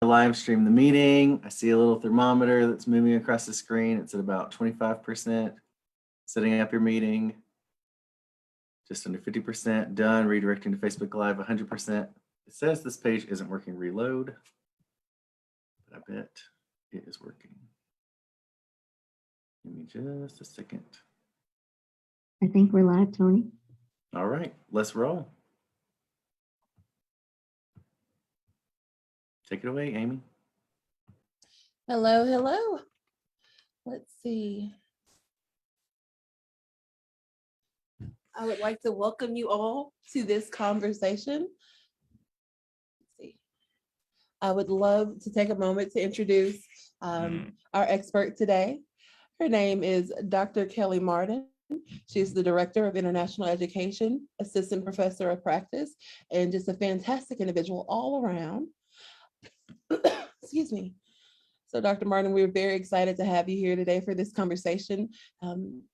live stream the meeting. I see a little thermometer that's moving across the screen. It's at about 25%. Setting up your meeting. Just under 50% done. Redirecting to Facebook Live 100%. It says this page isn't working. Reload. But I bet it is working. Give me just a second. I think we're live, Tony. All right, let's roll. Take it away, Amy. Hello, hello. Let's see. I would like to welcome you all to this conversation. Let's see. I would love to take a moment to introduce our expert today. Her name is Dr. Kelly Martin. She's the Director of International Education, Assistant Professor of Practice, and just a fantastic individual all around. Excuse me. So Dr. Martin, we're very excited to have you here today for this conversation,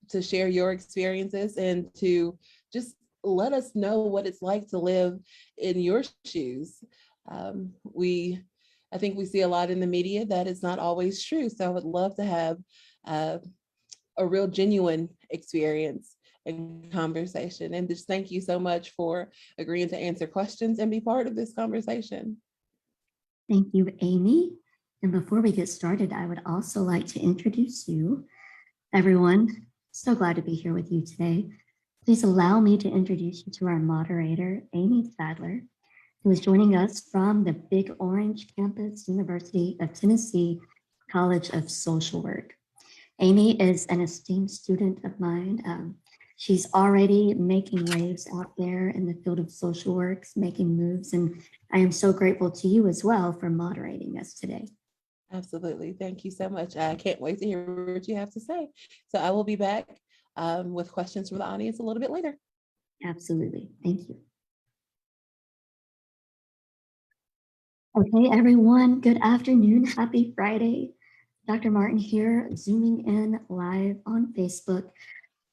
to share your experiences and to just let us know what it's like to live in your shoes. I think we see a lot in the media that is not always true. So I would love to have a real genuine experience and conversation. And just thank you so much for agreeing to answer questions and be part of this conversation. Thank you, Amy. And before we get started, I would also like to introduce you, everyone. So glad to be here with you today. Please allow me to introduce you to our moderator, Amy Sadler, who is joining us from the Big Orange campus, University of Tennessee College of Social Work. Amy is an esteemed student of mine. She's already making waves out there in the field of social works, making moves, and I am so grateful to you as well for moderating us today. Absolutely. Thank you so much. I can't wait to hear what you have to say. So I will be back with questions from the audience a little bit later. Absolutely. Thank you. Okay, everyone, good afternoon. Happy Friday. Dr. Martin here, zooming in live on Facebook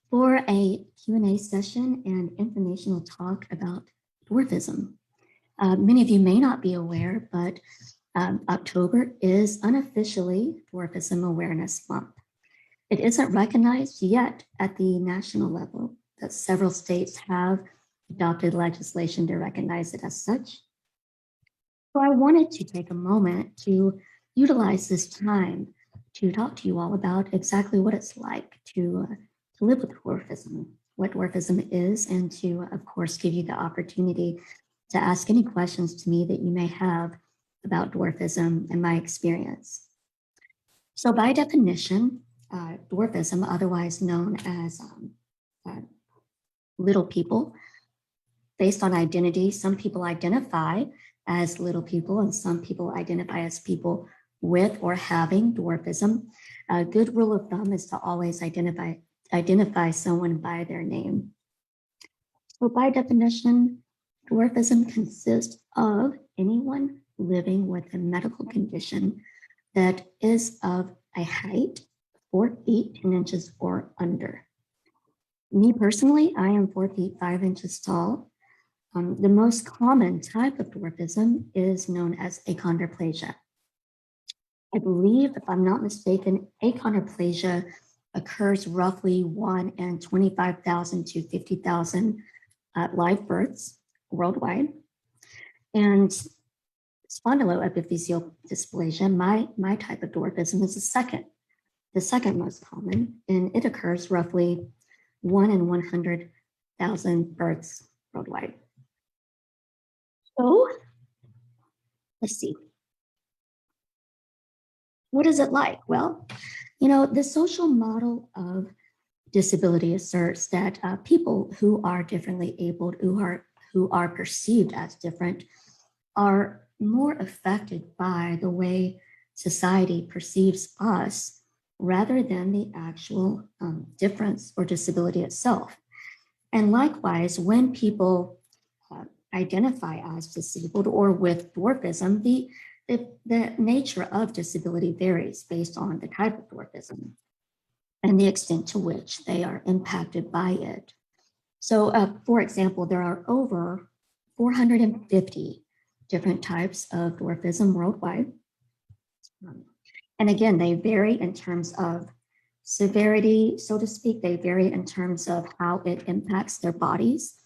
for a Q&A session and informational talk about dwarfism. Many of you may not be aware, but October is unofficially Dwarfism Awareness Month. It isn't recognized yet at the national level, but several states have adopted legislation to recognize it as such. So I wanted to take a moment to utilize this time to talk to you all about exactly what it's like to live with dwarfism, what dwarfism is, and to, of course, give you the opportunity to ask any questions to me that you may have about dwarfism and my experience. So by definition, dwarfism, otherwise known as little people, based on identity, some people identify as little people and some people identify as people with or having dwarfism. A good rule of thumb is to always identify someone by their name. So by definition, dwarfism consists of anyone living with a medical condition that is of a height 4 feet 10 inches or under. Me personally, I am 4 feet 5 inches tall. The most common type of dwarfism is known as achondroplasia. I believe, if I'm not mistaken, achondroplasia occurs roughly 1 in 25,000 to 50,000 live births worldwide. And spondyloepiphyseal dysplasia, my type of dwarfism, is the second most common, and it occurs roughly 1 in 100,000 births worldwide. So let's see. What is it like? Well, the social model of disability asserts that people who are differently abled, who are perceived as different, are more affected by the way society perceives us rather than the actual difference or disability itself. And likewise, when people identify as disabled or with dwarfism, the nature of disability varies based on the type of dwarfism and the extent to which they are impacted by it. So, for example, there are over 450 different types of dwarfism worldwide. And again, they vary in terms of severity, so to speak. They vary in terms of how it impacts their bodies.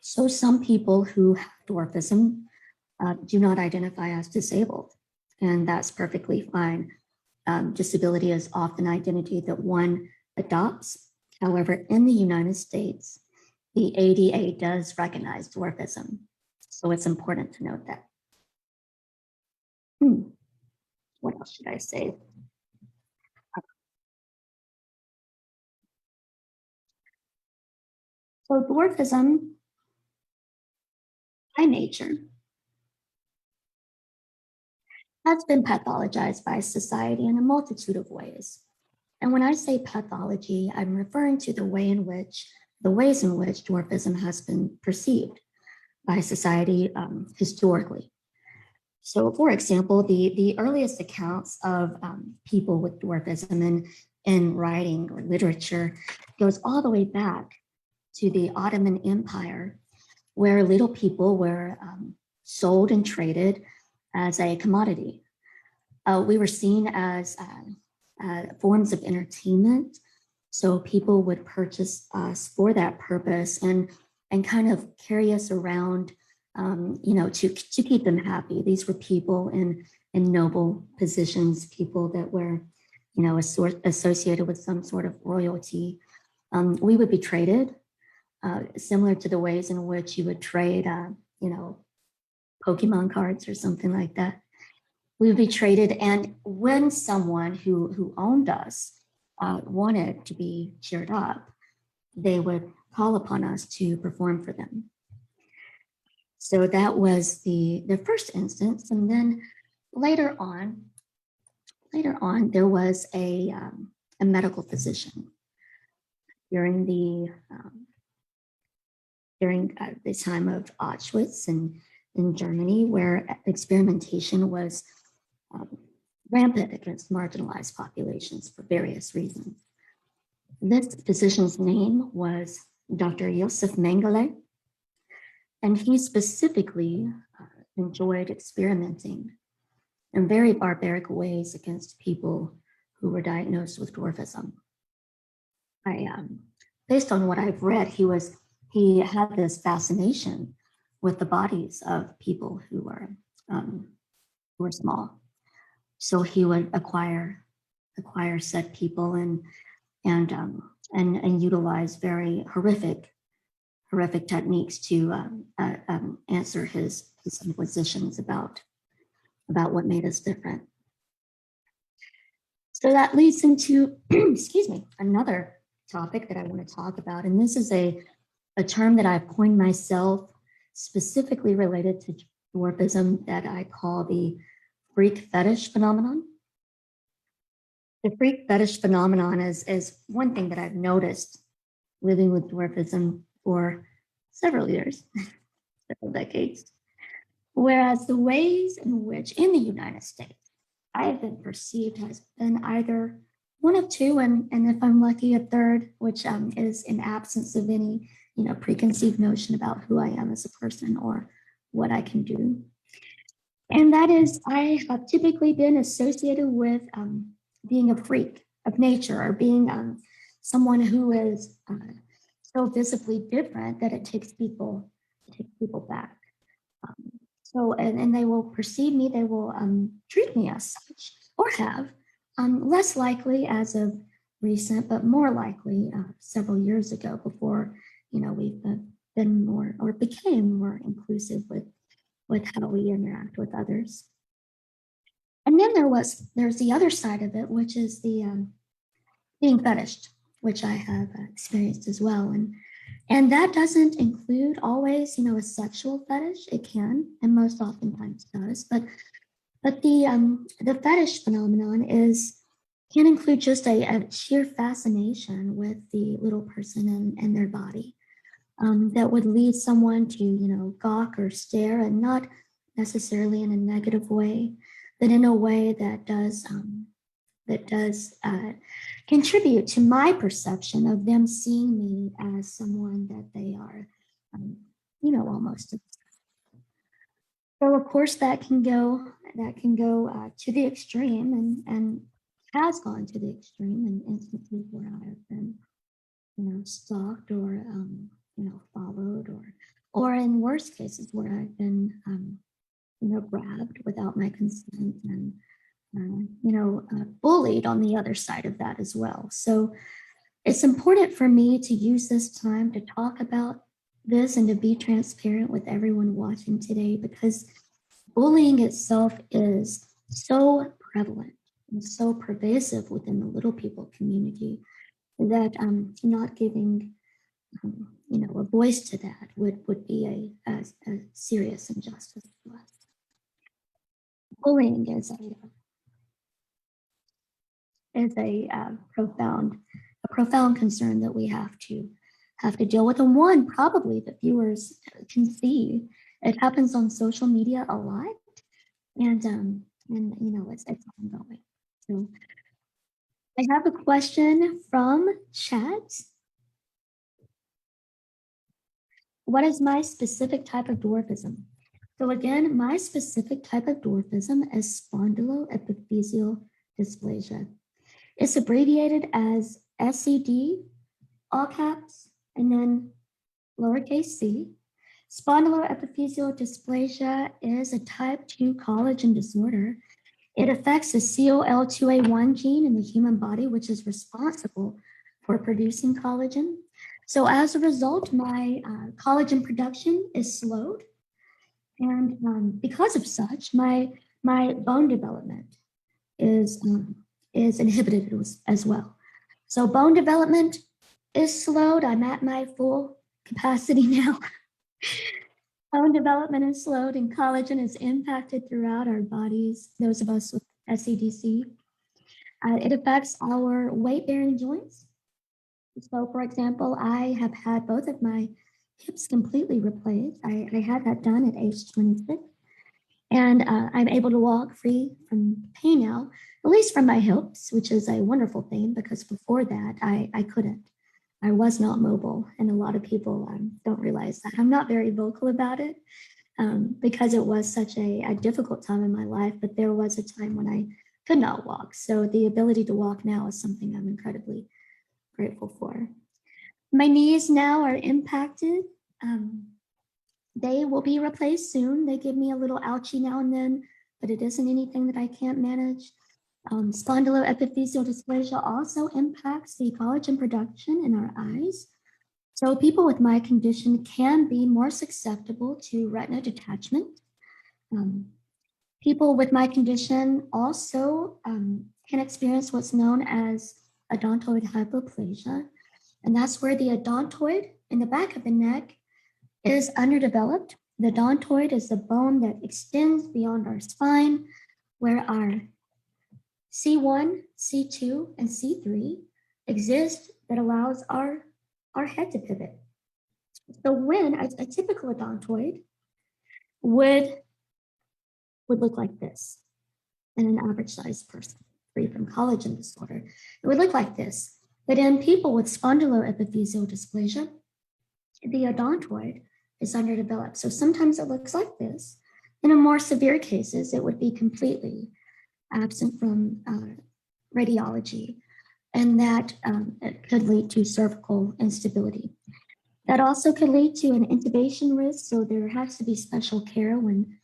So some people who have dwarfism do not identify as disabled, and that's perfectly fine. Disability is often identity that one adopts. However, in the United States, the ADA does recognize dwarfism. So it's important to note that. What else should I say? So dwarfism by nature has been pathologized by society in a multitude of ways. And when I say pathology, I'm referring to the ways in which dwarfism has been perceived by society historically. So for example, the earliest accounts of people with dwarfism in writing or literature goes all the way back to the Ottoman Empire, where little people were sold and traded as a commodity. We were seen as forms of entertainment. So people would purchase us for that purpose and kind of carry us around, to keep them happy. These were people in noble positions, people that were, associated with some sort of royalty. We would be traded, similar to the ways in which you would trade, Pokemon cards or something like that. We would be traded, and when someone who owned us wanted to be cheered up, they would call upon us to perform for them. So that was the first instance, and then later on, there was a medical physician during the time of Auschwitz and in Germany, where experimentation was rampant against marginalized populations for various reasons. This physician's name was Dr. Josef Mengele, and he specifically enjoyed experimenting in very barbaric ways against people who were diagnosed with dwarfism. Based on what I've read, he had this fascination with the bodies of people who were small. So he would acquire said people and utilize very horrific techniques to answer his inquisitions about what made us different. So that leads into, excuse me, another topic that I want to talk about, and this is a term that I've coined myself, specifically related to dwarfism, that I call the freak fetish phenomenon. The freak fetish phenomenon is one thing that I've noticed living with dwarfism for several years, several decades. Whereas the ways in which in the United States I have been perceived has been either one of two, and if I'm lucky, a third, which is in absence of any preconceived notion about who I am as a person or what I can do. And that is, I have typically been associated with being a freak of nature, or being someone who is so visibly different that it takes people back. So, and they will perceive me, they will treat me as such, or have, less likely as of recent, but more likely several years ago, before we've been more, or became more inclusive with how we interact with others. And then there's the other side of it, which is the being fetished, which I have experienced as well. And that doesn't include always, a sexual fetish. It can, and most oftentimes does, but the fetish phenomenon can include just a sheer fascination with the little person and their body, that would lead someone to, gawk or stare, and not necessarily in a negative way, but in a way that does contribute to my perception of them seeing me as someone that they are, almost. So of course that can go to the extreme and has gone to the extreme in instances where I've been, stalked or, followed or in worst cases where I've been, grabbed without my consent and, bullied on the other side of that as well. So it's important for me to use this time to talk about this and to be transparent with everyone watching today, because bullying itself is so prevalent and so pervasive within the little people community that not giving a voice to that would be a serious injustice to us. Bullying is a profound concern that we have to deal with, and one probably that viewers can see. It happens on social media a lot, and it's ongoing. So I have a question from chat. What is my specific type of dwarfism? So again, my specific type of dwarfism is spondyloepiphyseal dysplasia. It's abbreviated as SED, all caps, and then lowercase c. Spondyloepiphyseal dysplasia is a type 2 collagen disorder. It affects the COL2A1 gene in the human body, which is responsible for producing collagen. So as a result, my collagen production is slowed. And because of such, my bone development is inhibited as well. So bone development is slowed. I'm at my full capacity now. Bone development is slowed and collagen is impacted throughout our bodies, those of us with SCDC. It affects our weight-bearing joints. So for example, I have had both of my hips completely replaced. I had that done at age 26. And I'm able to walk free from pain now, at least from my hips, which is a wonderful thing because before that, I couldn't. I was not mobile, and a lot of people don't realize that. I'm not very vocal about it because it was such a difficult time in my life, but there was a time when I could not walk. So the ability to walk now is something I'm incredibly grateful for. My knees now are impacted. They will be replaced soon. They give me a little ouchie now and then, but it isn't anything that I can't manage. Spondyloepiphyseal dysplasia also impacts the collagen production in our eyes. So people with my condition can be more susceptible to retina detachment. People with my condition also can experience what's known as odontoid hypoplasia. And that's where the odontoid in the back of the neck is underdeveloped. The odontoid is the bone that extends beyond our spine, where our C1, C2, and C3 exist that allows our head to pivot. So when a typical odontoid would look like this in an average sized person free from collagen disorder, it would look like this. But in people with spondyloepiphyseal dysplasia, the odontoid is underdeveloped. So sometimes it looks like this. In more severe cases, it would be completely absent from radiology, and that it could lead to cervical instability. That also could lead to an intubation risk, so there has to be special care when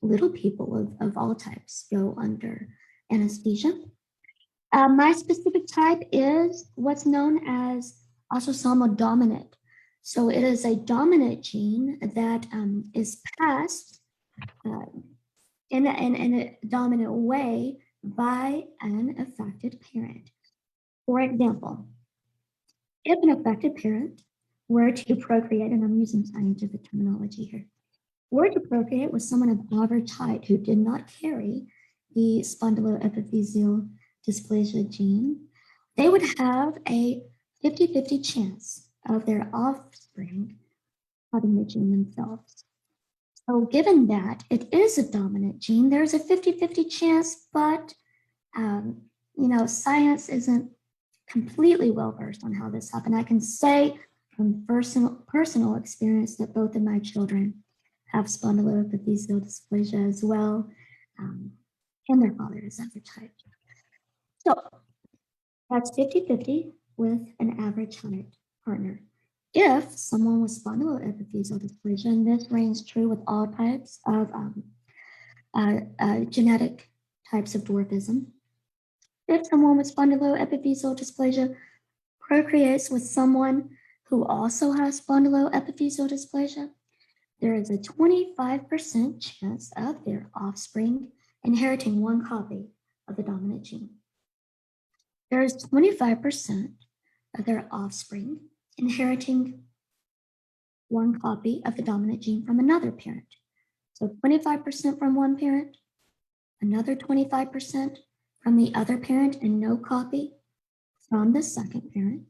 little people of all types go under anesthesia. My specific type is what's known as autosomal dominant. So it is a dominant gene that is passed in a dominant way by an affected parent. For example, if an affected parent were to procreate, and I'm using scientific terminology here, were to procreate with someone of average height who did not carry the spondyloepiphyseal dysplasia gene, they would have a 50-50 chance of their offspring having the gene themselves. So given that it is a dominant gene, there's a 50-50 chance, but science isn't completely well-versed on how this happened. I can say from personal experience that both of my children have spondyloepiphyseal dysplasia as well, and their father is average height. So that's 50-50 with an average height partner. If someone with spondyloepiphyseal dysplasia, and this reigns true with all types of genetic types of dwarfism, if someone with spondyloepiphyseal dysplasia procreates with someone who also has spondyloepiphyseal dysplasia, there is a 25% chance of their offspring inheriting one copy of the dominant gene. There is 25% of their offspring inheriting one copy of the dominant gene from another parent. So 25% from one parent, another 25% from the other parent, and no copy from the second parent.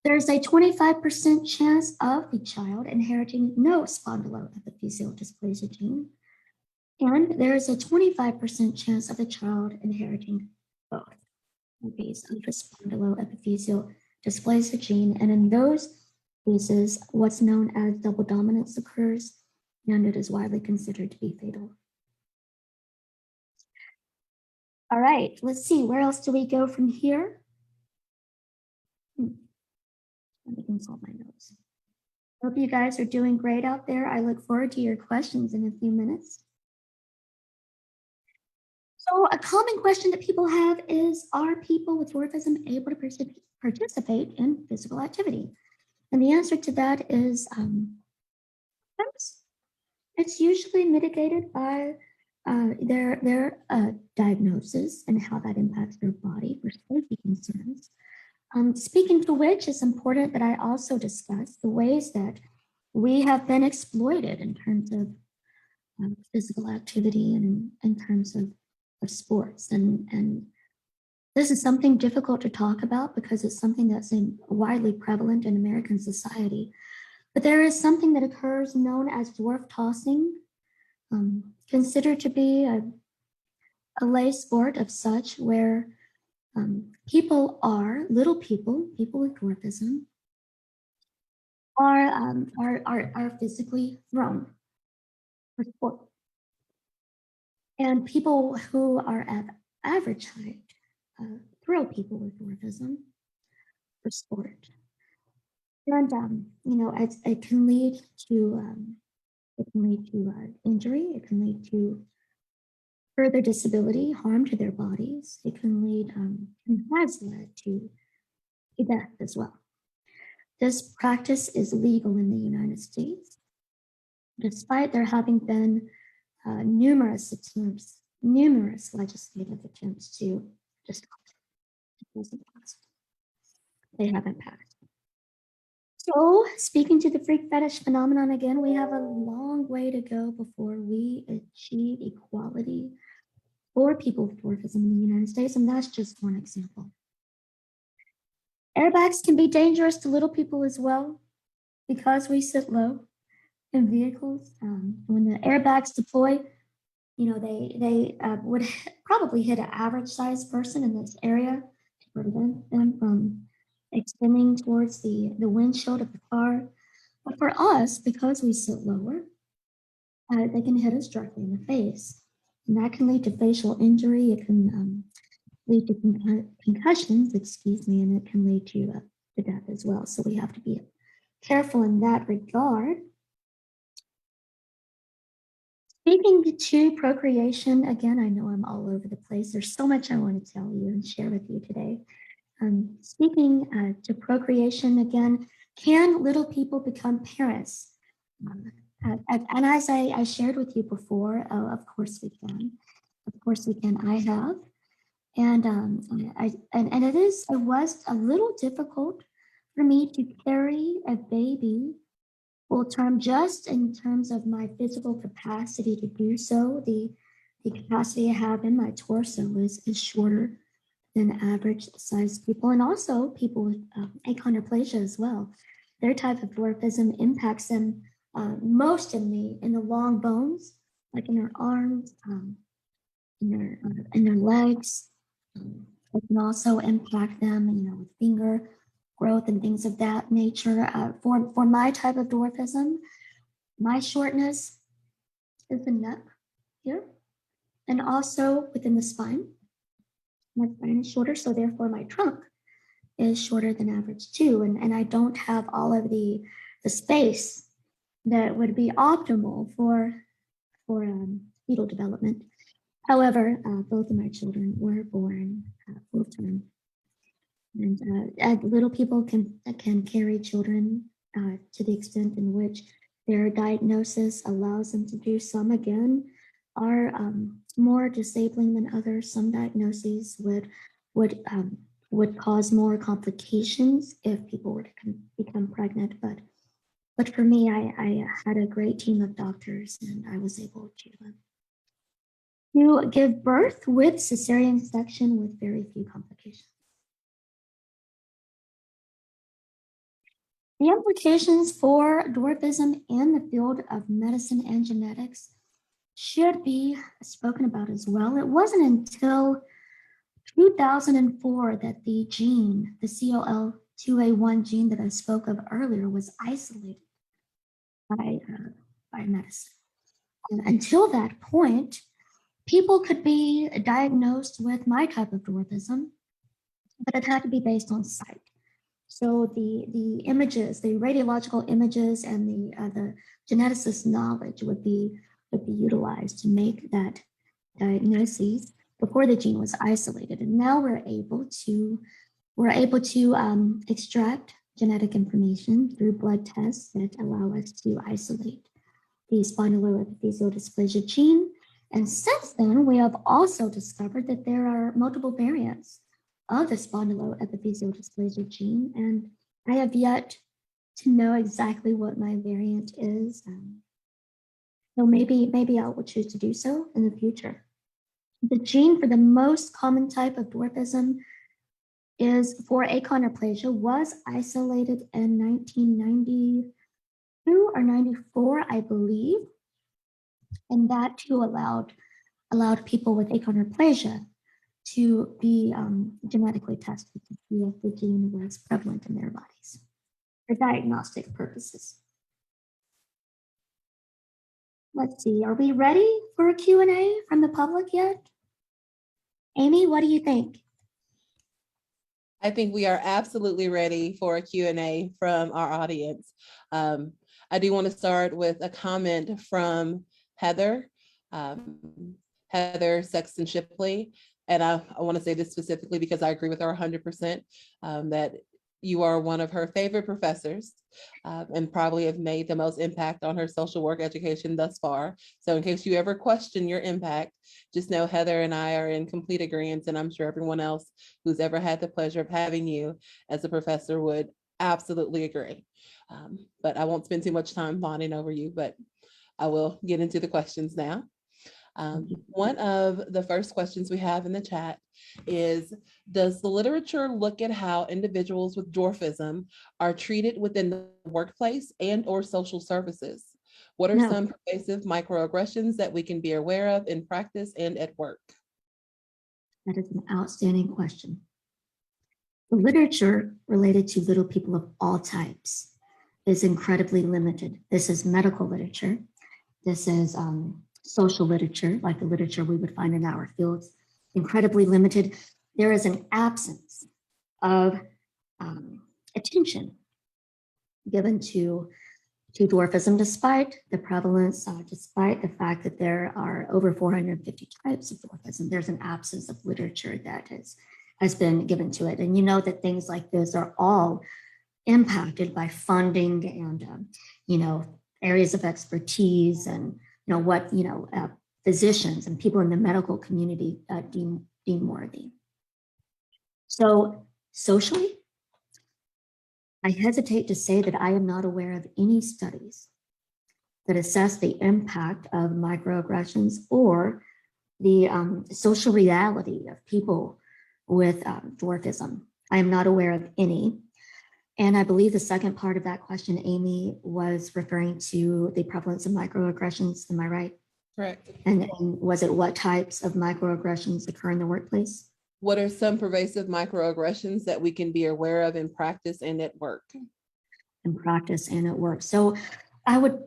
There's a 25% chance of the child inheriting no spondyloepiphyseal dysplasia gene, and there is a 25% chance of the child inheriting both copies of the spondyloepiphyseal dysplasia gene. And in those cases, what's known as double dominance occurs, and it is widely considered to be fatal. All right, let's see, where else do we go from here? Let me consult my notes. Hope you guys are doing great out there. I look forward to your questions in a few minutes. So a common question that people have is, are people with dwarfism able to participate in physical activity? And the answer to that is yes. It's usually mitigated by their diagnosis and how that impacts their body for safety concerns. Speaking to which, it's important that I also discuss the ways that we have been exploited in terms of physical activity and in terms of sports. And this is something difficult to talk about because it's something that's widely prevalent in American society. But there is something that occurs known as dwarf tossing, considered to be a lay sport of such where little people with dwarfism are physically thrown for sport. And people who are at average height throw people with dwarfism for sport. And it can lead to injury. It can lead to further disability, harm to their bodies. It can lead and has led to death as well. This practice is legal in the United States, despite there having been numerous legislative attempts to just they haven't passed. So, speaking to the freak fetish phenomenon again, we have a long way to go before we achieve equality for people with dwarfism in the United States, and that's just one example. Airbags can be dangerous to little people as well because we sit low in vehicles. When the airbags deploy, they would probably hit an average sized person in this area to prevent them from extending towards the windshield of the car. But for us, because we sit lower, they can hit us directly in the face. And that can lead to facial injury. It can lead to concussions, and it can lead to death as well. So we have to be careful in that regard. Speaking to procreation, again, I know I'm all over the place. There's so much I want to tell you and share with you today. Speaking to procreation, again, can little people become parents? And as I shared with you before, of course we can. Of course we can. I have. And it was a little difficult for me to carry a baby full term, just in terms of my physical capacity to do so. The capacity I have in my torso is shorter than average sized people, and also people with achondroplasia as well. Their type of dwarfism impacts them most in the long bones, like in their arms, in their legs. It can also impact them, with finger growth and things of that nature. For my type of dwarfism, My shortness is the neck here, and also within the spine. My spine is shorter, so therefore my trunk is shorter than average too. And I don't have all of the space that would be optimal for fetal development. However, both of my children were born full term, and little people can carry children to the extent in which their diagnosis allows them to do. Some again are more disabling than others. Some diagnoses would cause more complications if people were to become pregnant. But for me, I had a great team of doctors, and I was able to give birth with cesarean section with very few complications. The implications for dwarfism in the field of medicine and genetics should be spoken about as well. It wasn't until 2004 that the gene, the COL2A1 gene that I spoke of earlier, was isolated by medicine. And until that point, people could be diagnosed with my type of dwarfism, but it had to be based on sight. So the images, the radiological images, and the geneticist knowledge would be utilized to make that diagnosis before the gene was isolated. And now we're able to extract genetic information through blood tests that allow us to isolate the spondyloepiphyseal dysplasia gene. And since then, we have also discovered that there are multiple variants of the spondyloepiphyseal dysplasia gene, and I have yet to know exactly what my variant is. So maybe I will choose to do so in the future. The gene for the most common type of dwarfism is for achondroplasia was isolated in 1992 or 94, I believe, and that too allowed people with achondroplasia to be genetically tested to see if the gene was prevalent in their bodies for diagnostic purposes. Let's see, are we ready for a Q&A from the public yet? Amy, what do you think? I think we are absolutely ready for a Q&A from our audience. I do want to start with a comment from Heather, Heather Sexton Shipley. And I want to say this specifically because I agree with her 100%, that you are one of her favorite professors and probably have made the most impact on her social work education thus far. So in case you ever question your impact, just know Heather and I are in complete agreement, and I'm sure everyone else who's ever had the pleasure of having you as a professor would absolutely agree. But I won't spend too much time bonding over you, but I will get into the questions now. One of the first questions we have in the chat is, does the literature look at how individuals with dwarfism are treated within the workplace and or social services? What are some pervasive microaggressions that we can be aware of in practice and at work? That is an outstanding question. The literature related to little people of all types is incredibly limited. This is medical literature. This is social literature, like the literature we would find in our fields, incredibly limited. There is an absence of attention given to dwarfism, despite the prevalence, despite the fact that there are over 450 types of dwarfism. There's an absence of literature that has been given to it. And you know that things like this are all impacted by funding and, areas of expertise and, what, physicians and people in the medical community deem worthy. So socially, I hesitate to say that I am not aware of any studies that assess the impact of microaggressions or the social reality of people with dwarfism. I am not aware of any. And I believe the second part of that question, Amy, was referring to the prevalence of microaggressions. Am I right? Correct. And was it what types of microaggressions occur in the workplace? What are some pervasive microaggressions that we can be aware of in practice and at work? In practice and at work. So I would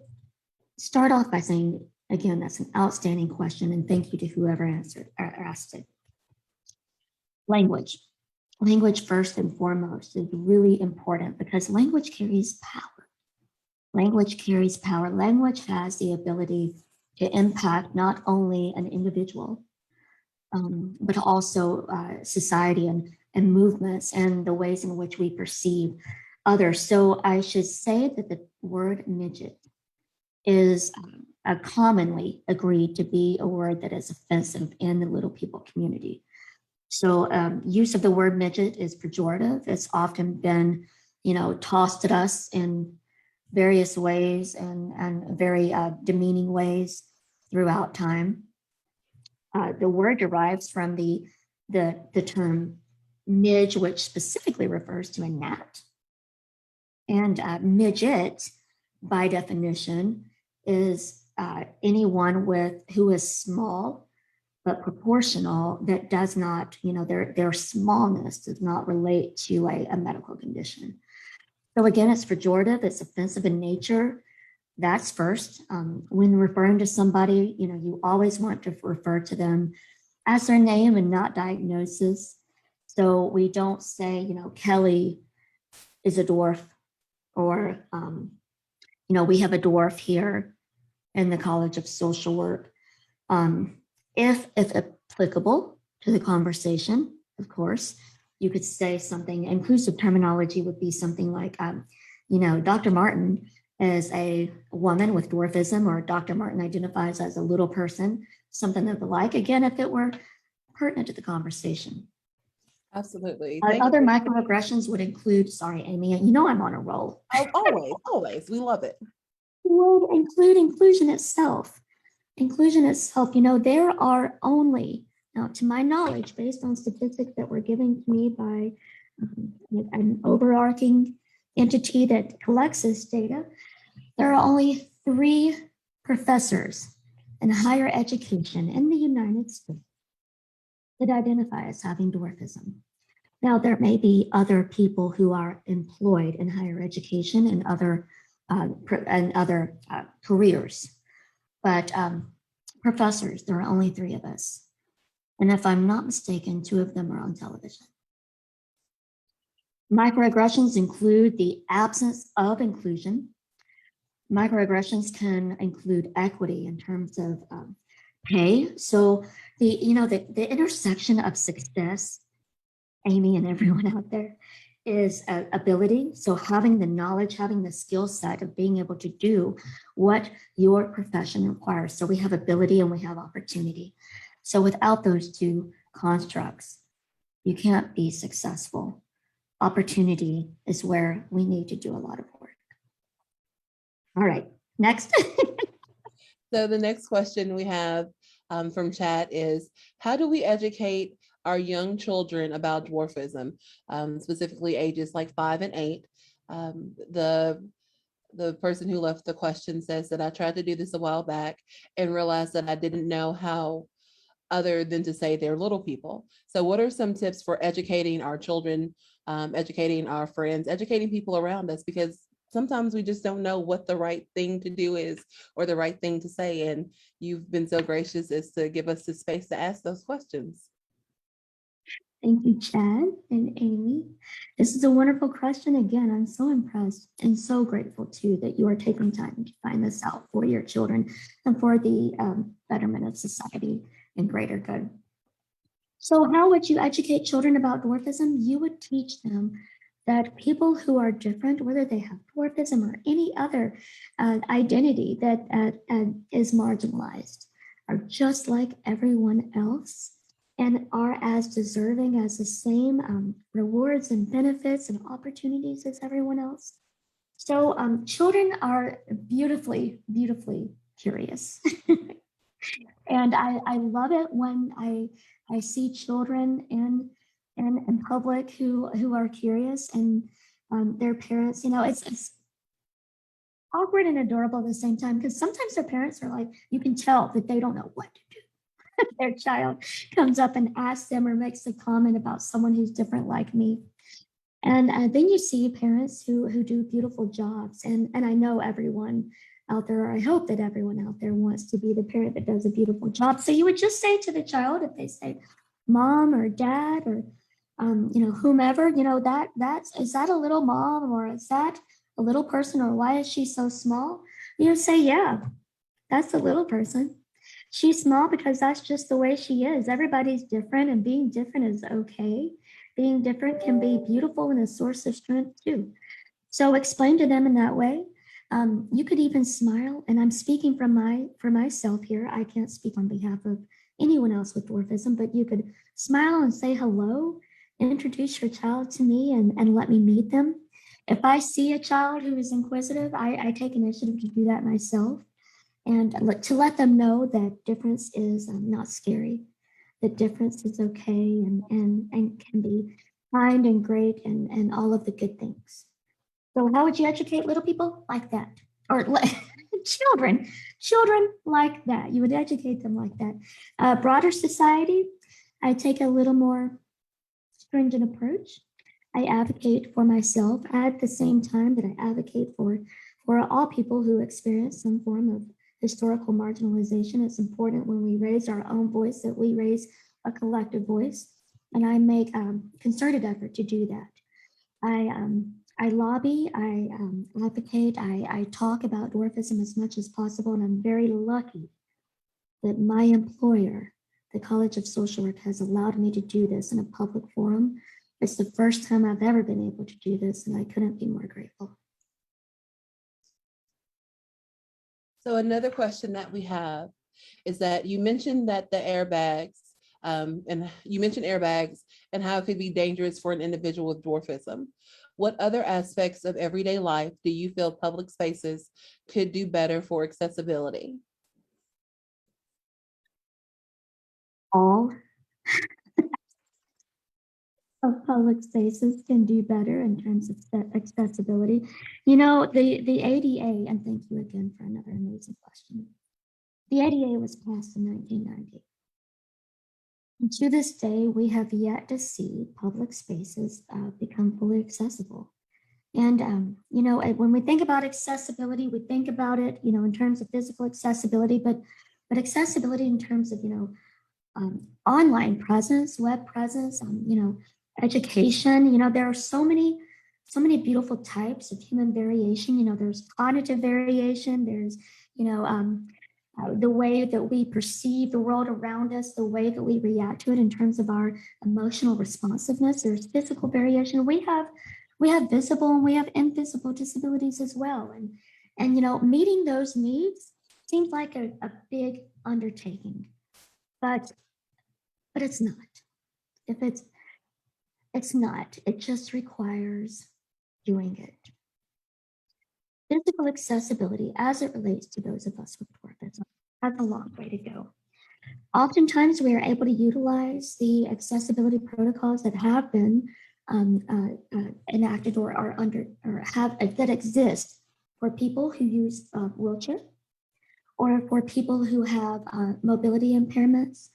start off by saying, again, that's an outstanding question, and thank you to whoever answered or asked it. Language. Language, first and foremost, is really important because language carries power. Language carries power. Language has the ability to impact not only an individual, but also society and movements and the ways in which we perceive others. So I should say that the word midget is commonly agreed to be a word that is offensive in the little people community. So use of the word midget is pejorative. It's often been, tossed at us in various ways and very demeaning ways throughout time. The word derives from the term midge, which specifically refers to a gnat. And midget, by definition, is anyone who is small but proportional, that does not, their smallness does not relate to a medical condition. So again, it's pejorative, it's offensive in nature. That's first. When referring to somebody, you always want to refer to them as their name and not diagnosis. So we don't say, Kelly is a dwarf, or, we have a dwarf here in the College of Social Work. If applicable to the conversation, of course, you could say something. Inclusive terminology would be something like, Dr. Martin is a woman with dwarfism, or Dr. Martin identifies as a little person, something of the like. Again, if it were pertinent to the conversation. Absolutely. Other microaggressions would include, sorry, Amy, I'm on a roll. Oh, always. We love it. Would include inclusion itself. Inclusion itself, there are only, now to my knowledge, based on statistics that were given to me by an overarching entity that collects this data, there are only 3 professors in higher education in the United States that identify as having dwarfism. Now, there may be other people who are employed in higher education and other careers. But professors, there are only 3 of us. And if I'm not mistaken, 2 of them are on television. Microaggressions include the absence of inclusion. Microaggressions can include equity in terms of pay. So the intersection of success, Amy and everyone out there, is ability. So having the knowledge, having the skill set of being able to do what your profession requires. So we have ability and we have opportunity. So without those 2 constructs, you can't be successful. Opportunity is where we need to do a lot of work. All right, next. So the next question we have from chat is, how do we educate our young children about dwarfism, specifically ages like 5 and 8? The person who left the question says that I tried to do this a while back and realized that I didn't know how other than to say they're little people. So what are some tips for educating our children, educating our friends, educating people around us? Because sometimes we just don't know what the right thing to do is or the right thing to say. And you've been so gracious as to give us the space to ask those questions. Thank you, Chad and Amy. This is a wonderful question. Again, I'm so impressed and so grateful too that you are taking time to find this out for your children and for the betterment of society and greater good. So how would you educate children about dwarfism? You would teach them that people who are different, whether they have dwarfism or any other identity that is marginalized, are just like everyone else and are as deserving as the same rewards and benefits and opportunities as everyone else. So children are beautifully, beautifully curious. And I love it when I see children in public who are curious and their parents, it's awkward and adorable at the same time, because sometimes their parents are like, you can tell that they don't know what to do. Their child comes up and asks them or makes a comment about someone who's different like me. And then you see parents who do beautiful jobs. And I know everyone out there, or I hope that everyone out there wants to be the parent that does a beautiful job. So you would just say to the child, if they say mom or dad or whomever, is that a little mom, or is that a little person, or why is she so small? You say, yeah, that's a little person. She's small because that's just the way she is. Everybody's different, and being different is okay. Being different can be beautiful and a source of strength too. So explain to them in that way. You could even smile, and I'm speaking for myself here. I can't speak on behalf of anyone else with dwarfism, but you could smile and say hello, introduce your child to me, and let me meet them. If I see a child who is inquisitive, I take initiative to do that myself, and to let them know that difference is not scary, that difference is okay, and can be kind and great, and all of the good things. So how would you educate little people like that? Or children like that. You would educate them like that. Broader society, I take a little more stringent approach. I advocate for myself at the same time that I advocate for all people who experience some form of historical marginalization. It's important when we raise our own voice that we raise a collective voice. And I make concerted effort to do that. I lobby, I advocate, I talk about dwarfism as much as possible, and I'm very lucky that my employer, the College of Social Work, has allowed me to do this in a public forum. It's the first time I've ever been able to do this, and I couldn't be more grateful. So another question that we have is that you mentioned that the airbags, and you mentioned airbags and how it could be dangerous for an individual with dwarfism. What other aspects of everyday life do you feel public spaces could do better for accessibility? All of public spaces can do better in terms of accessibility. The ADA, and thank you again for another amazing question. The ADA was passed in 1990. And to this day, we have yet to see public spaces become fully accessible. And, when we think about accessibility, we think about it, in terms of physical accessibility, but accessibility in terms of, online presence, web presence, education. There are so many beautiful types of human variation. There's cognitive variation. There's, the way that we perceive the world around us, the way that we react to it in terms of our emotional responsiveness. There's physical variation. We have visible and we have invisible disabilities as well. And meeting those needs seems like a big undertaking, but it's not. It's not. It just requires doing it. Physical accessibility, as it relates to those of us with dwarfism, has a long way to go. Oftentimes, we are able to utilize the accessibility protocols that have been enacted or are under or have that exist for people who use wheelchair, or for people who have mobility impairments.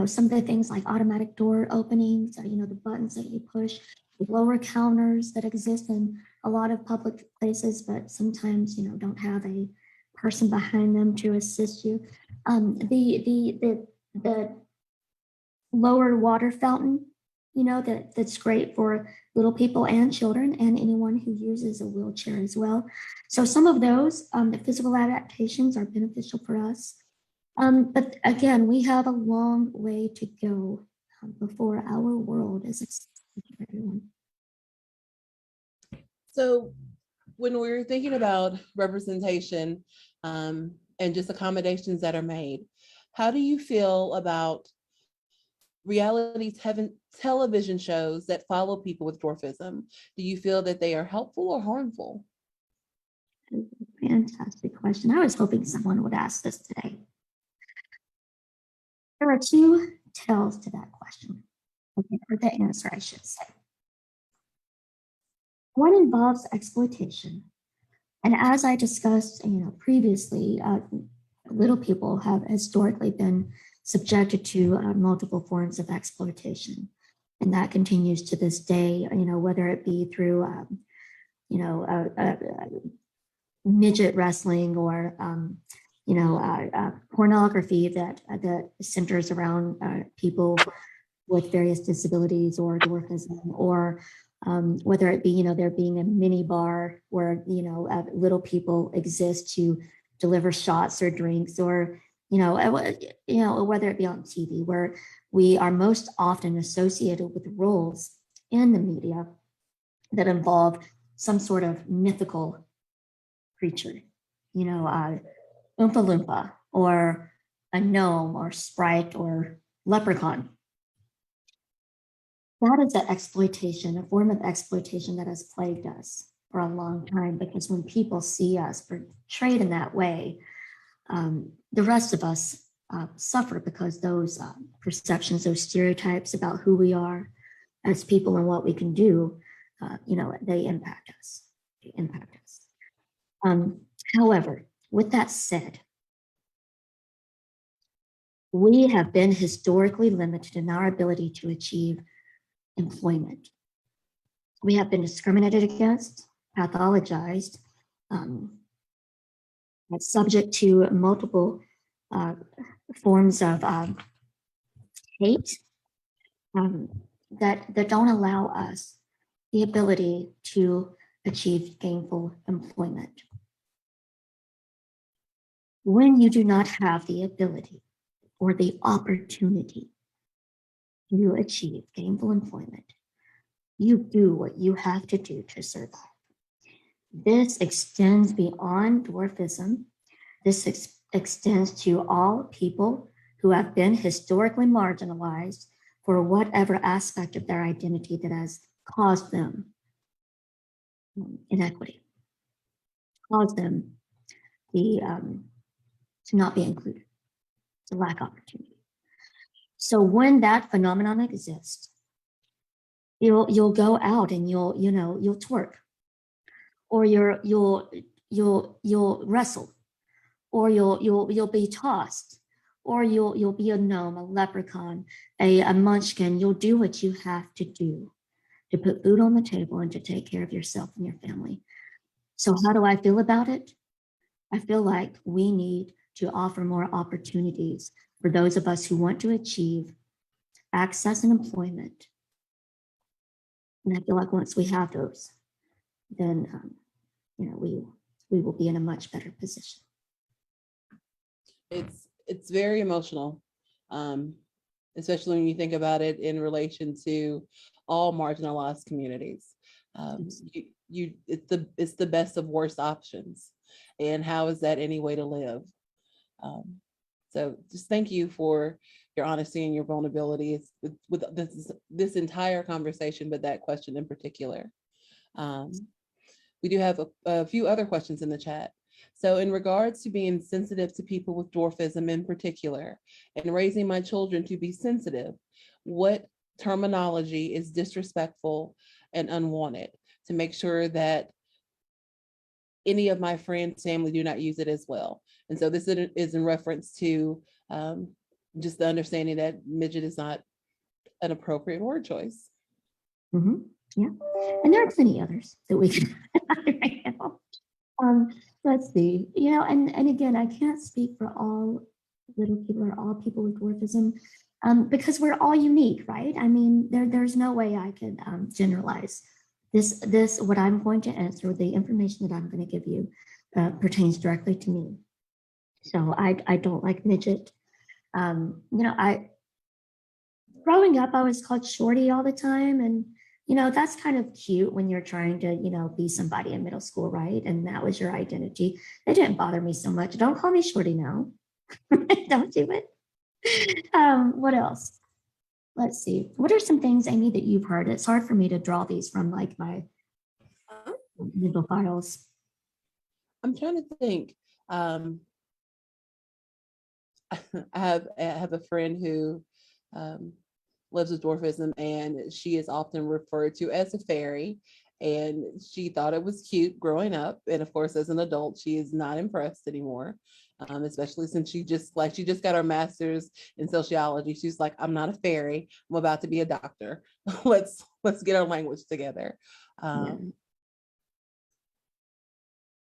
Some of the things like automatic door openings, the buttons that you push, lower counters that exist in a lot of public places, but sometimes don't have a person behind them to assist you. The lower water fountain, that's great for little people and children and anyone who uses a wheelchair as well. So some of those the physical adaptations are beneficial for us. But again, we have a long way to go before our world is accessible to everyone. So when we're thinking about representation and just accommodations that are made, how do you feel about reality television shows that follow people with dwarfism? Do you feel that they are helpful or harmful? Fantastic question. I was hoping someone would ask this today. There are two tails to that question, or the answer, I should say. One involves exploitation. And as I discussed, previously, little people have historically been subjected to multiple forms of exploitation. And that continues to this day, whether it be through, midget wrestling or pornography that centers around people with various disabilities or dwarfism, or whether it be there being a mini bar where little people exist to deliver shots or drinks, or whether it be on TV, where we are most often associated with roles in the media that involve some sort of mythical creature, Oompa Loompa, or a gnome, or sprite, or leprechaun. That is an exploitation, a form of exploitation that has plagued us for a long time, because when people see us portrayed in that way, the rest of us suffer, because those perceptions, those stereotypes about who we are as people and what we can do, they impact us. However, with that said, we have been historically limited in our ability to achieve employment. We have been discriminated against, pathologized, subject to multiple forms of hate that don't allow us the ability to achieve gainful employment. When you do not have the ability or the opportunity to achieve gainful employment, you do what you have to do to survive. This extends beyond dwarfism. This extends to all people who have been historically marginalized for whatever aspect of their identity that has caused them inequity, caused them to not be included, to lack opportunity. So when that phenomenon exists, you'll go out and you'll twerk, or you'll wrestle, or you'll be tossed, or you'll be a gnome, a leprechaun, a munchkin. You'll do what you have to do to put food on the table and to take care of yourself and your family. So how do I feel about it? I feel like we need to offer more opportunities for those of us who want to achieve access and employment. And I feel like once we have those, then we will be in a much better position. It's very emotional, especially when you think about it in relation to all marginalized communities. It's the best of worst options, and how is that any way to live? So just thank you for your honesty and your vulnerability with this entire conversation, but that question in particular. We do have a few other questions in the chat. So in regards to being sensitive to people with dwarfism in particular, and raising my children to be sensitive, what terminology is disrespectful and unwanted, to make sure that any of my friends' family do not use it as well? And so this is in reference to just the understanding that midget is not an appropriate word choice. Mm-hmm. Yeah, and there are plenty others that we can right now. Let's see, and again, I can't speak for all little people or all people with dwarfism, because we're all unique, right? I mean, there's no way I can generalize. This what I'm going to answer, the information that I'm going to give you pertains directly to me. So I don't like midget. Growing up, I was called shorty all the time, and that's kind of cute when you're trying to be somebody in middle school, right? And that was your identity. It didn't bother me so much. Don't call me shorty now. Don't do it. What else? Let's see. What are some things, Amy, that you've heard? It's hard for me to draw these from like my mental files. I'm trying to think. I have a friend who lives with dwarfism, and she is often referred to as a fairy, and she thought it was cute growing up, and of course as an adult she is not impressed anymore, especially since she just got her master's in sociology. She's like, I'm not a fairy, I'm about to be a doctor. let's get our language together.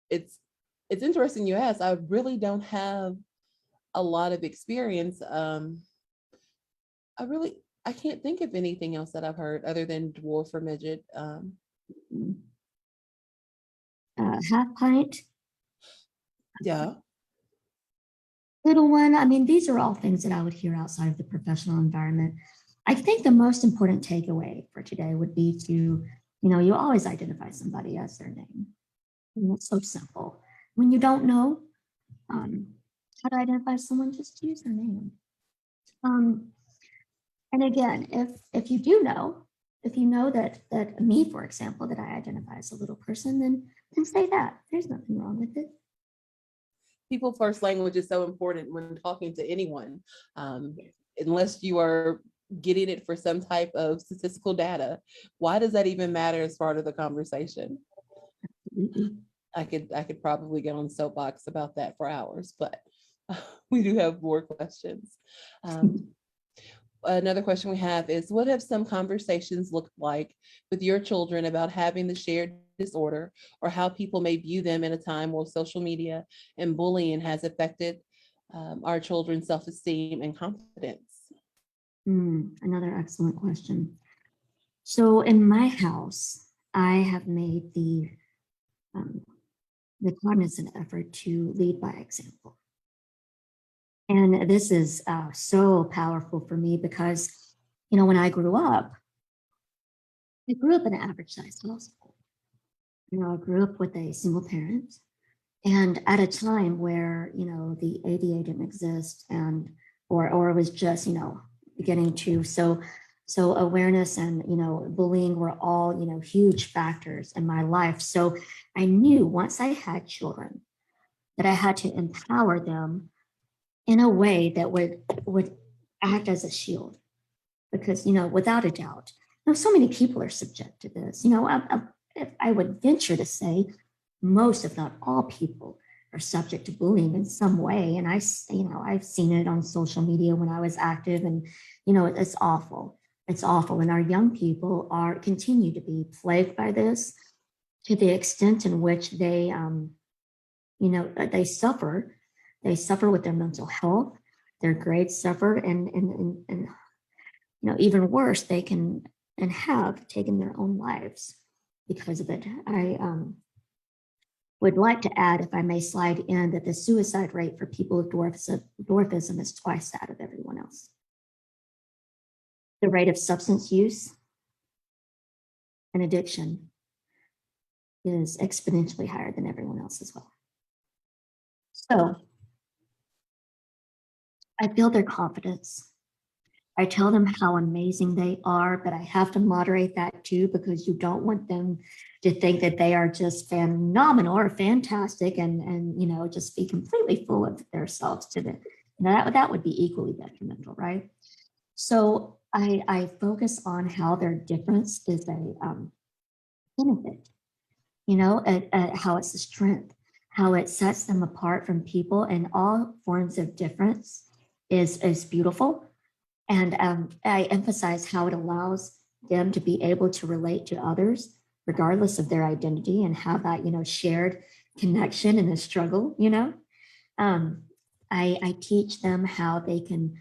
It's it's interesting you asked. I really don't have a lot of experience. I can't think of anything else that I've heard other than dwarf or midget. Half pint, Yeah. little one. I mean, these are all things that I would hear outside of the professional environment. I think the most important takeaway for today would be to, you always identify somebody as their name. And it's so simple. When you don't know how to identify someone, just use their name. And again, if you do know, if you know that me, for example, that I identify as a little person, then say that. There's nothing wrong with it. People first language is so important when talking to anyone. Unless you are getting it for some type of statistical data, why does that even matter as part of the conversation? I could probably get on the soapbox about that for hours, but we do have more questions. Another question we have is, what have some conversations looked like with your children about having the shared disorder, or how people may view them in a time where social media and bullying has affected our children's self-esteem and confidence? Another excellent question. So in my house, I have made the cognizant effort to lead by example. And this is so powerful for me because, when I grew up in an average sized household. I grew up with a single parent, and at a time where, the ADA didn't exist, and or it was just, beginning to, so awareness and, bullying were all, huge factors in my life. So I knew once I had children that I had to empower them in a way that would act as a shield, because, without a doubt, so many people are subject to this. I would venture to say most, if not all, people are subject to bullying in some way. And I've seen it on social media when I was active, and, it's awful. It's awful. And our young people continue to be plagued by this to the extent in which they, they suffer. They suffer with their mental health, their grades suffer, and even worse, they can and have taken their own lives because of it. I would like to add, if I may slide in, that the suicide rate for people with dwarfism is twice that of everyone else. The rate of substance use and addiction is exponentially higher than everyone else as well. So I build their confidence. I tell them how amazing they are, but I have to moderate that too, because you don't want them to think that they are just phenomenal or fantastic and just be completely full of themselves to them. That would be equally detrimental, right? So I focus on how their difference is a benefit, how it's a strength, how it sets them apart from people, and all forms of difference is beautiful. And I emphasize how it allows them to be able to relate to others, regardless of their identity, and have that, shared connection in the struggle, I teach them how they can,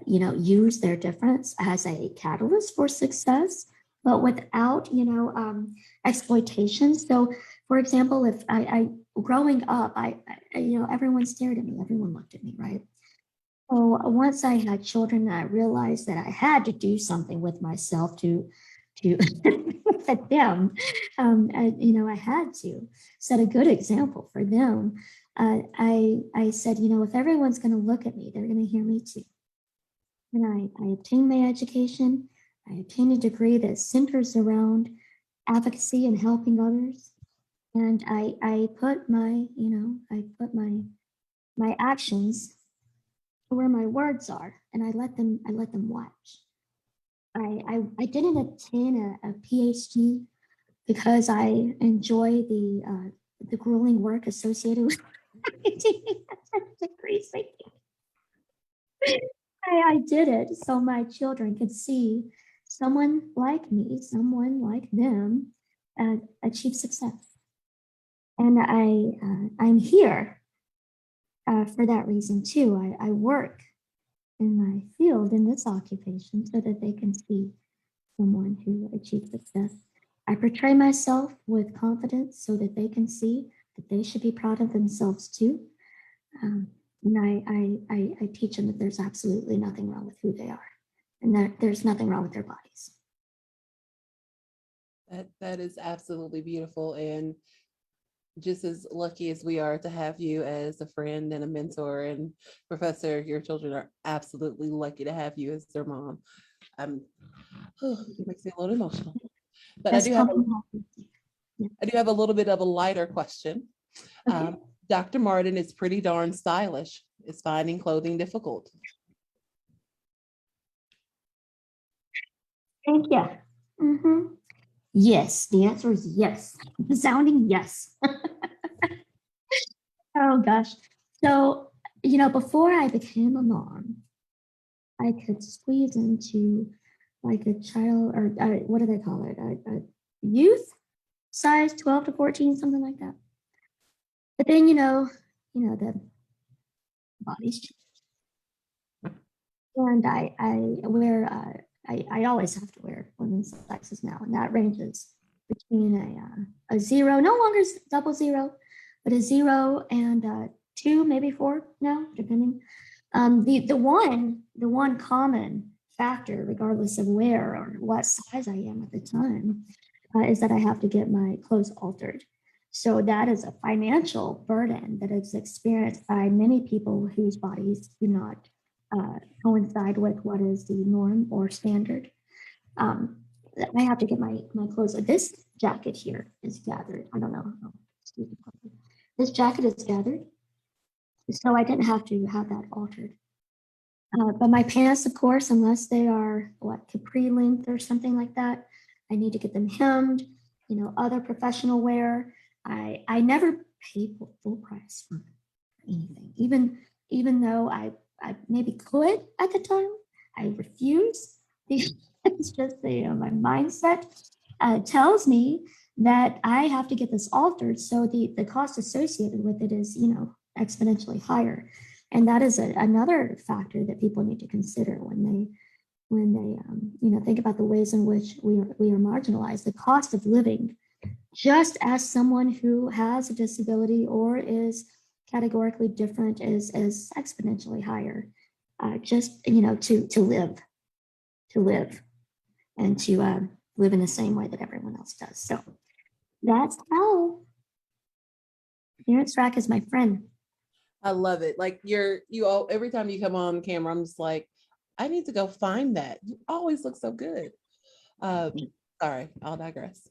use their difference as a catalyst for success, but without, exploitation. So, for example, if I growing up, everyone stared at me, everyone looked at me, right? So once I had children, I realized that I had to do something with myself to fit them. I had to set a good example for them. I said, if everyone's going to look at me, they're going to hear me too. And I obtained my education. I obtained a degree that centers around advocacy and helping others. And I put my actions where my words are, and I let them watch. I didn't obtain a PhD because I enjoy the grueling work associated with degrees. I did it so my children could see someone like me, someone like them, achieve success. And I'm here for that reason too. I work in my field in this occupation so that they can see someone who achieved success. I portray myself with confidence so that they can see that they should be proud of themselves too. And I teach them that there's absolutely nothing wrong with who they are and that there's nothing wrong with their bodies. That is absolutely beautiful, and just as lucky as we are to have you as a friend and a mentor and professor, your children are absolutely lucky to have you as their mom. It makes me a little emotional. But That's probably I do have a little bit of a lighter question. okay. Dr. Martin is pretty darn stylish. Is finding clothing difficult? Thank you. Mhm. Yes, the answer is yes. Sounding yes. Oh gosh. So, before I became a mom, I could squeeze into like a child or what do they call it? A youth size 12 to 14, something like that. But then, the body's changed. And I wear, I always have to wear women's sizes now, and that ranges between a zero, no longer double zero, but a zero and two, maybe four now, depending. The one common factor, regardless of where or what size I am at the time, is that I have to get my clothes altered. So that is a financial burden that is experienced by many people whose bodies do not coincide with what is the norm or standard. Um, I have to get my clothes. This jacket here is gathered. I don't know. Oh, excuse me. This jacket is gathered, so I didn't have to have that altered. But my pants, of course, unless they are what capri length or something like that, I need to get them hemmed. Other professional wear. I never paid full price for anything, even though I maybe could at the time. I refuse. It's just my mindset tells me that I have to get this altered, so the cost associated with it is exponentially higher, and that is another factor that people need to consider when they think about the ways in which we are marginalized. The cost of living, just as someone who has a disability or is categorically different, is exponentially higher. Just to live and to live in the same way that everyone else does. So that's how Terrence Track is my friend. I love it. Like you all, every time you come on camera, I'm just like, I need to go find that. You always look so good. Sorry, I'll digress.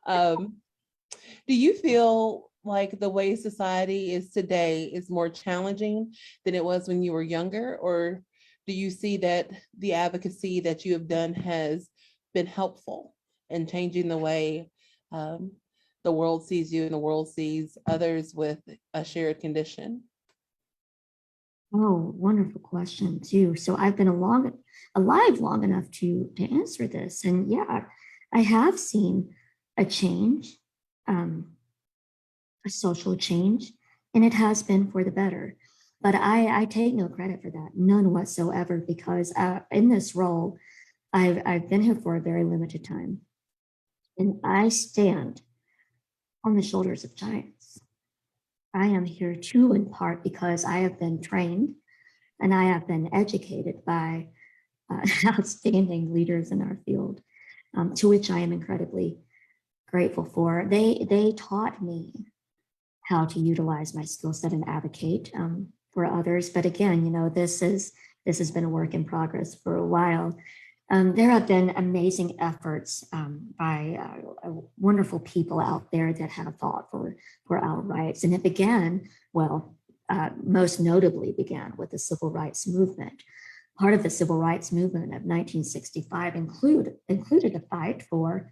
Do you feel like the way society is today is more challenging than it was when you were younger? Or do you see that the advocacy that you have done has been helpful in changing the way the world sees you and the world sees others with a shared condition? Oh, wonderful question too. So I've been alive long enough to answer this, and yeah, I have seen a change, a social change, and it has been for the better. But I take no credit for that, none whatsoever, because in this role, I've been here for a very limited time, and I stand on the shoulders of giants. I am here too, in part because I have been trained and I have been educated by outstanding leaders in our field, to which I am incredibly grateful for. They taught me how to utilize my skill set and advocate for others. But again, this has been a work in progress for a while. There have been amazing efforts by wonderful people out there that have fought for our rights. And it began, most notably began with the civil rights movement. Part of the civil rights movement of 1965 included a fight for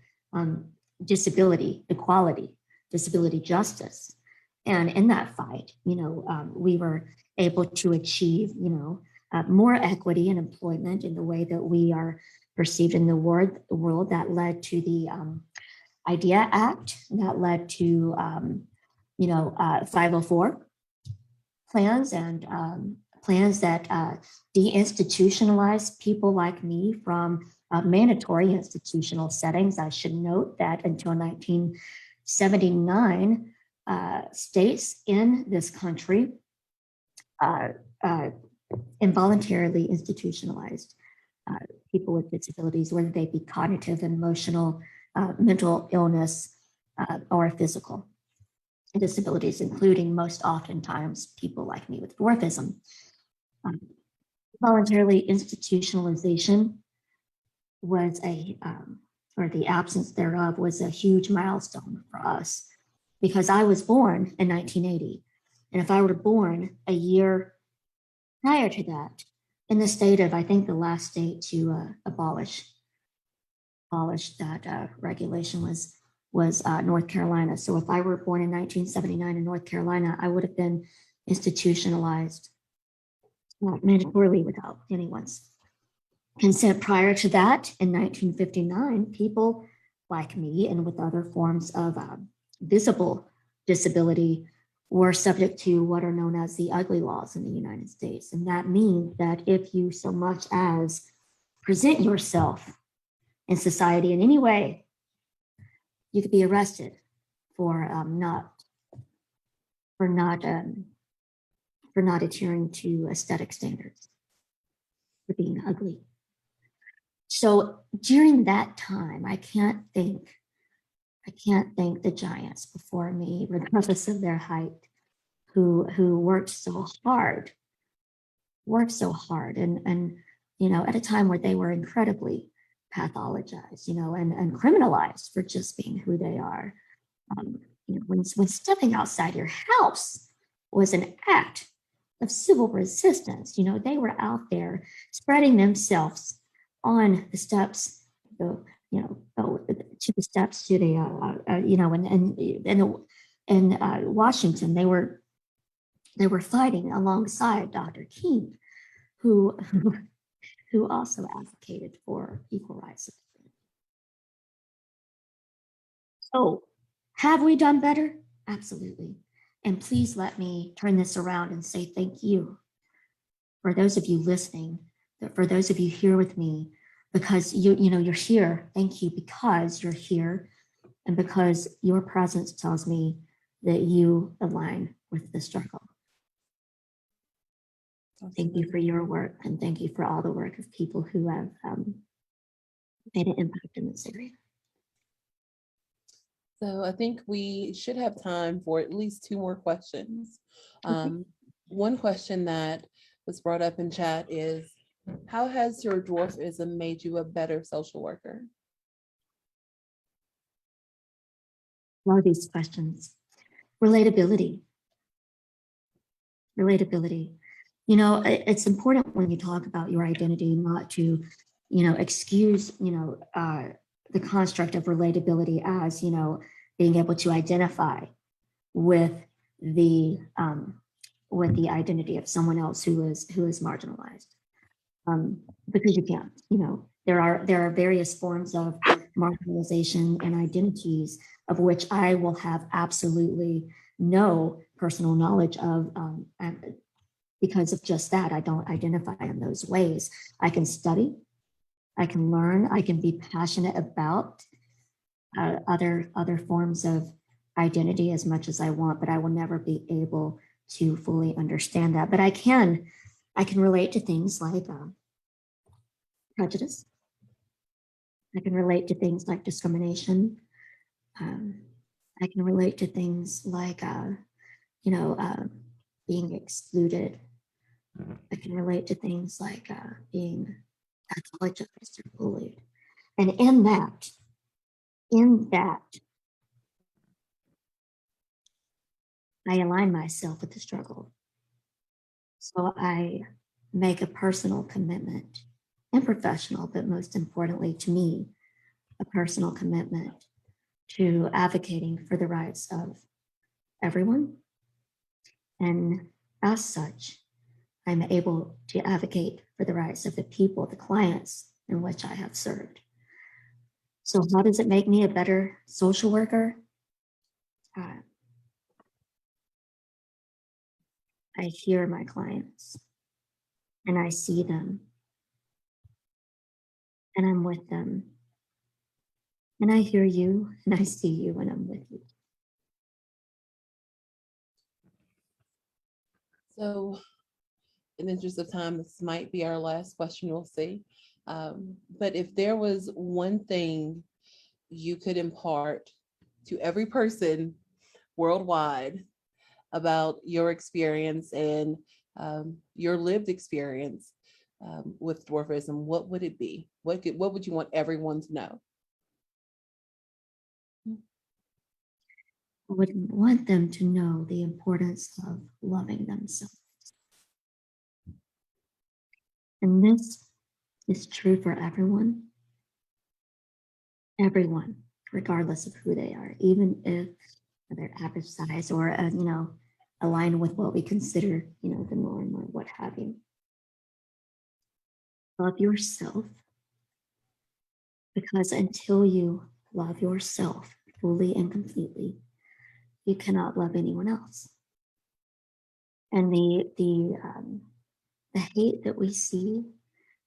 disability equality, disability justice. And in that fight, we were able to achieve, more equity and employment in the way that we are perceived in the world. That led to the IDEA Act, that led to 504 plans and plans that deinstitutionalize people like me from mandatory institutional settings. I should note that until 1979, states in this country involuntarily institutionalized people with disabilities, whether they be cognitive, emotional, mental illness, or physical disabilities, including most oftentimes people like me with dwarfism. Voluntarily institutionalization was or the absence thereof was a huge milestone for us, because I was born in 1980. And if I were born a year prior to that, in the state of, I think the last state to abolish that regulation was North Carolina. So if I were born in 1979 in North Carolina, I would have been institutionalized mandatorily without anyone's consent. Prior to that, in 1959, people like me and with other forms of visible disability were subject to what are known as the ugly laws in the United States. And that means that if you so much as present yourself in society in any way, you could be arrested for not adhering to aesthetic standards, for being ugly. So during that time, I can't thank the giants before me, regardless of their height, who worked so hard, and at a time where they were incredibly pathologized, and criminalized for just being who they are. When stepping outside your house was an act of civil resistance, they were out there spreading themselves on the steps, to the steps to the, in Washington, they were fighting alongside Dr. King, who also advocated for equal rights. So have we done better? Absolutely. And please let me turn this around and say thank you for those of you listening, for those of you here with me, because you're here. Thank you, because you're here and because your presence tells me that you align with the struggle. Thank you for your work, and thank you for all the work of people who have made an impact in this area. So I think we should have time for at least 2 more questions. One question that was brought up in chat is, how has your dwarfism made you a better social worker? Love these questions. Relatability. It's important when you talk about your identity not to, excuse, the construct of relatability as, being able to identify with the identity of someone else who is marginalized, because you can't. There are various forms of marginalization and identities of which I will have absolutely no personal knowledge of, and because of just that, I don't identify in those ways. I can study, I can learn, I can be passionate about other forms of identity as much as I want, but I will never be able to fully understand that. But I can relate to things like prejudice. I can relate to things like discrimination. I can relate to things like, being excluded. I can relate to things like being pathologized or bullied. And in that, I align myself with the struggle. So I make a personal commitment and professional, but most importantly to me, a personal commitment to advocating for the rights of everyone. And as such, I'm able to advocate for the rights of the people, the clients in which I have served. So how does it make me a better social worker? I hear my clients and I see them and I'm with them. And I hear you and I see you and I'm with you. So in the interest of time, this might be our last question, we'll see. But if there was one thing you could impart to every person worldwide about your experience and your lived experience with dwarfism, what would it be? What would you want everyone to know? I would want them to know the importance of loving themselves. And this is true for everyone, regardless of who they are, even if they're average size or, aligned with what we consider, the norm or what have you. Love yourself, because until you love yourself fully and completely, you cannot love anyone else. And the hate that we see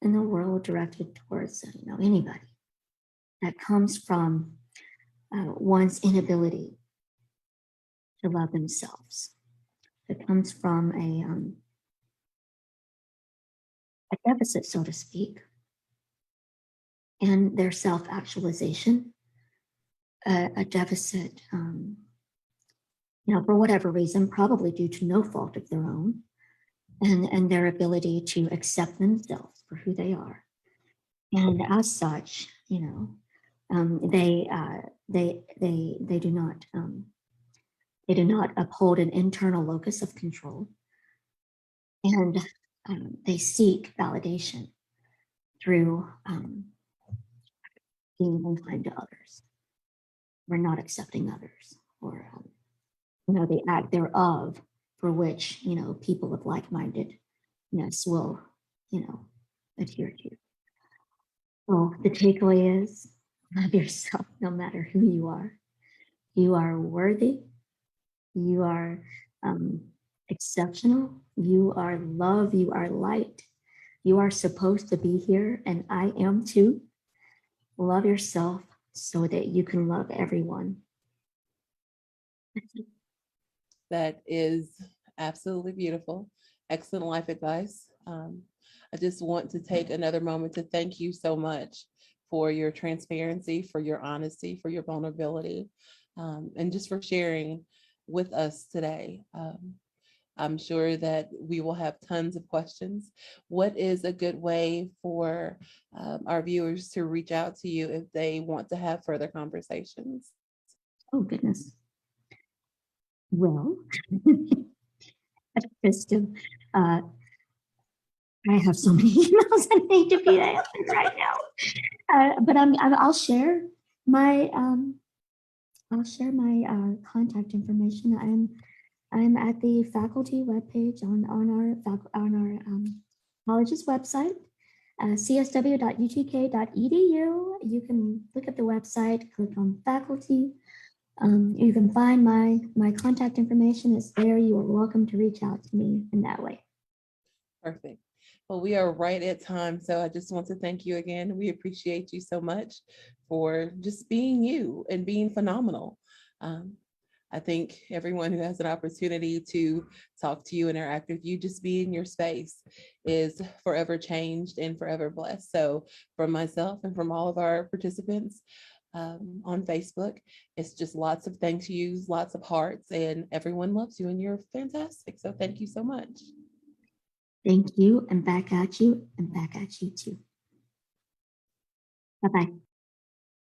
in the world directed towards anybody, that comes from one's inability to love themselves. It comes from a deficit, so to speak, and their self-actualization, a deficit, for whatever reason, probably due to no fault of their own, and their ability to accept themselves for who they are. And as such, they do not uphold an internal locus of control, and they seek validation through being unkind to others, or not accepting others, or the act thereof for which people of like-mindedness will adhere to. So the takeaway is love yourself no matter who you are. You are worthy. You are exceptional. You are love. You are light. You are supposed to be here, and I am too. Love yourself so that you can love everyone. That is absolutely beautiful. Excellent life advice. I just want to take another moment to thank you so much for your transparency, for your honesty, for your vulnerability, and just for sharing with us today. I'm sure that we will have tons of questions. What is a good way for our viewers to reach out to you if they want to have further conversations? Oh, goodness. Well, Kristen, I have so many emails I need to be answered right now. But I'll share my contact information. I'm at the faculty webpage on our college's website, csw.utk.edu. You can look at the website, click on faculty. You can find my contact information is there. You are welcome to reach out to me in that way. Perfect. Well, we are right at time, so I just want to thank you again. We appreciate you so much for just being you and being phenomenal. I think everyone who has an opportunity to talk to you, interact with you, just be in your space is forever changed and forever blessed. So from myself and from all of our participants on Facebook, it's just lots of thank yous, lots of hearts, and everyone loves you and you're fantastic. So thank you so much. Thank you, and back at you too. Bye-bye.